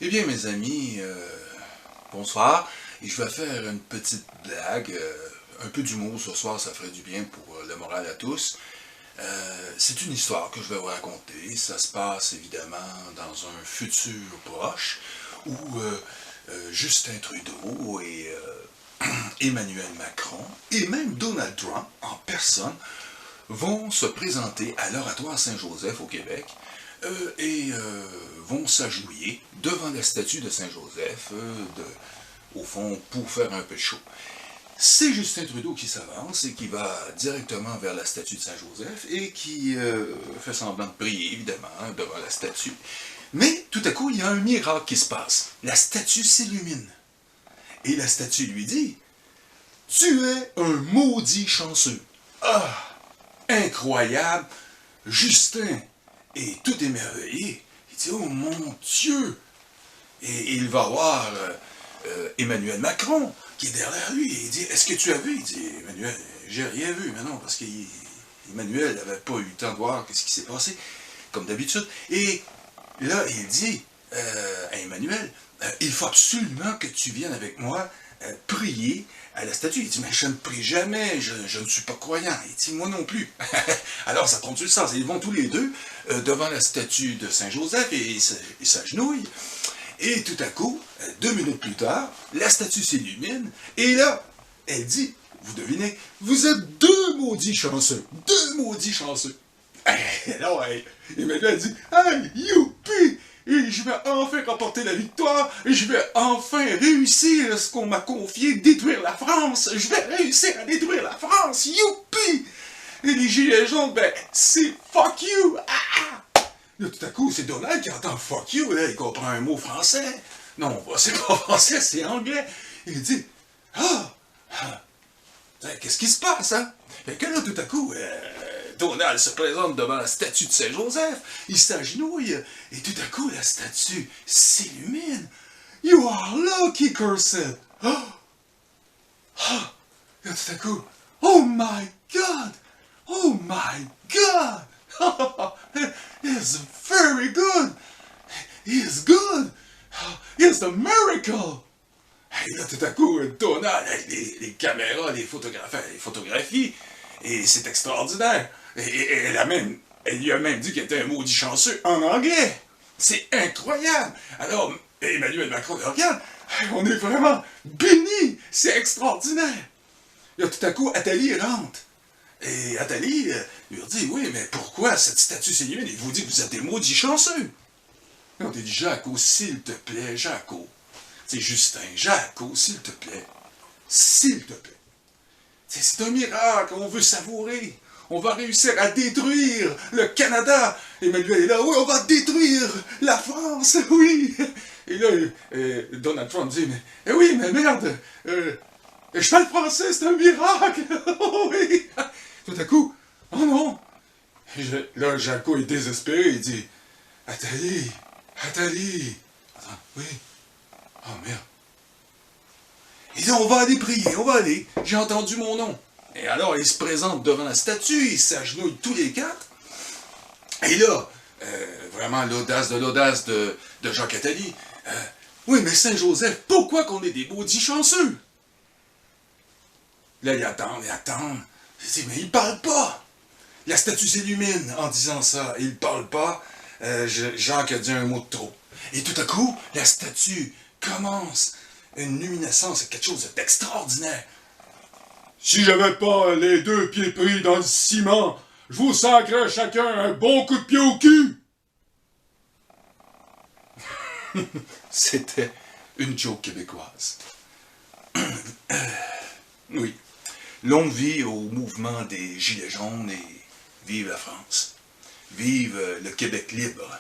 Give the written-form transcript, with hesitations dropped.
Eh bien, mes amis, bonsoir. Et je vais faire une petite blague. Un peu d'humour ce soir, ça ferait du bien pour le moral à tous. C'est une histoire que je vais vous raconter. Ça se passe évidemment dans un futur proche où Justin Trudeau et Emmanuel Macron et même Donald Trump en personne vont se présenter à l'Oratoire Saint-Joseph au Québec et vont s'agenouiller devant la statue de Saint-Joseph, au fond, pour faire un peu de show. C'est Justin Trudeau qui s'avance et qui va directement vers la statue de Saint-Joseph et qui fait semblant de prier, évidemment, devant la statue. Mais tout à coup, il y a un miracle qui se passe. La statue s'illumine. Et la statue lui dit, « Tu es un maudit chanceux. » Ah! Incroyable! Justin est tout émerveillé. Il dit, « Oh mon Dieu! » Et il va voir Emmanuel Macron, qui est derrière lui, et il dit, « Est-ce que tu as vu? » Il dit, « Emmanuel, j'ai rien vu, mais non, parce qu'Emmanuel n'avait pas eu le temps de voir ce qui s'est passé, comme d'habitude. » Et là, il dit à Emmanuel, « Il faut absolument que tu viennes avec moi prier à la statue. » Il dit, « Mais je ne prie jamais, je ne suis pas croyant. » Il dit, « Moi non plus. » Alors ça prend du sens. Ils vont tous les deux devant la statue de Saint-Joseph et ils s'agenouillent. Et tout à coup, 2 minutes plus tard, la statue s'illumine, et là, elle dit, vous devinez, vous êtes deux maudits chanceux. Deux maudits chanceux. Et là, Emmanuel dit, hey, youpi! Et je vais enfin remporter la victoire, et je vais enfin réussir ce qu'on m'a confié, détruire la France. Je vais réussir à détruire la France, youpi! Et les gilets jaunes, ben, c'est fuck you! Ah! Là, tout à coup, c'est Donald qui entend fuck you, là, il comprend un mot français. Non, c'est pas français, c'est anglais. Il dit, ah, qu'est-ce qui se passe, hein? Et que là, tout à coup, Donald se présente devant la statue de Saint-Joseph, il s'agenouille, et tout à coup, la statue s'illumine. You are lucky, cursed! Ah! Ah! Et tout à coup, oh my God! Oh my God! He is very good! He is good! He is the miracle! Et là, tout à coup, Donald, les caméras, les photographies, et c'est extraordinaire. Et elle lui a même dit qu'il était un maudit chanceux en anglais. C'est incroyable. Alors, Emmanuel Macron le regarde, on est vraiment bénis, c'est extraordinaire. Et là, tout à coup, Athalie rentre. Et Athalie lui dit, oui, mais pourquoi cette statue s'illumine? Il vous dit que vous êtes des maudits chanceux. Et on dit, Jaco, s'il te plaît, Jaco. C'est Justin, Jaco, s'il te plaît. S'il te plaît. C'est un miracle, on veut savourer. On va réussir à détruire le Canada. Emmanuel est là, oui, on va détruire la France, oui. Et là, Donald Trump dit, mais oui, mais merde, je parle français, c'est un miracle. Oh oui. Tout à coup, oh non. Là, Jaco est désespéré, il dit, Athalie, Athalie. Attends, oui. Oh merde. Il dit, on va aller prier, on va aller. J'ai entendu mon nom. Et alors, il se présente devant la statue, il s'agenouille tous les quatre. Et là, vraiment l'audace de Jacques Attali. Oui, mais Saint-Joseph, pourquoi qu'on est des maudits chanceux? Là, ils attendent. Il dit, mais il parle pas. La statue s'illumine en disant ça. Il parle pas. Jacques a dit un mot de trop. Et tout à coup, la statue commence une luminescence, quelque chose d'extraordinaire. Si j'avais pas les deux pieds pris dans le ciment, je vous sacrerais chacun un bon coup de pied au cul. C'était une joke québécoise. Oui. Longue vie au mouvement des Gilets jaunes et vive la France. Vive le Québec libre.